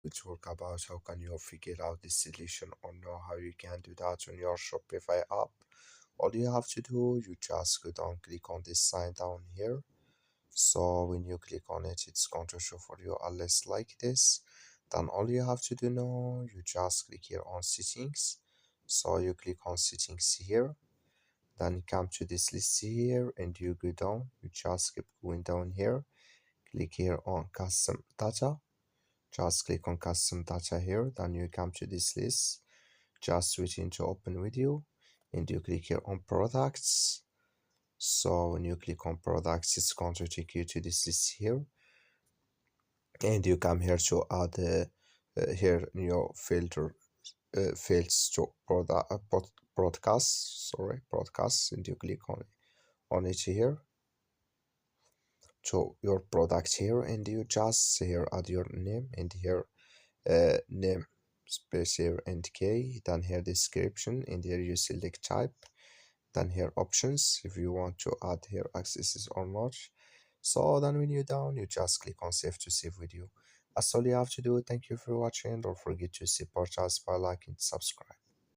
which talk about how can you figure out this solution or know how you can do that on your Shopify app. All you have to do, you just go down, click on this sign down here. So when you click on it, it's going to show for you a list like this. Then all you have to do now, you just click here on settings. So you click on settings here, then you come to this list here and you go down, you just keep going down here, click here on custom data, just click on custom data here, then you come to this list, just switch into open video and you click here on products. So when you click on products, it's going to take you to this list here, and you come here to add here in your filter fields to broadcast, sorry, broadcast, and you click on it here to your product here, and you just here add your name, and here name space here and k, then here description, and here you select type, then here options if you want to add here accesses or not. So then when you're down, you just click on save to save video. That's all you have to do. Thank you for watching. Don't forget to support us by liking and subscribe.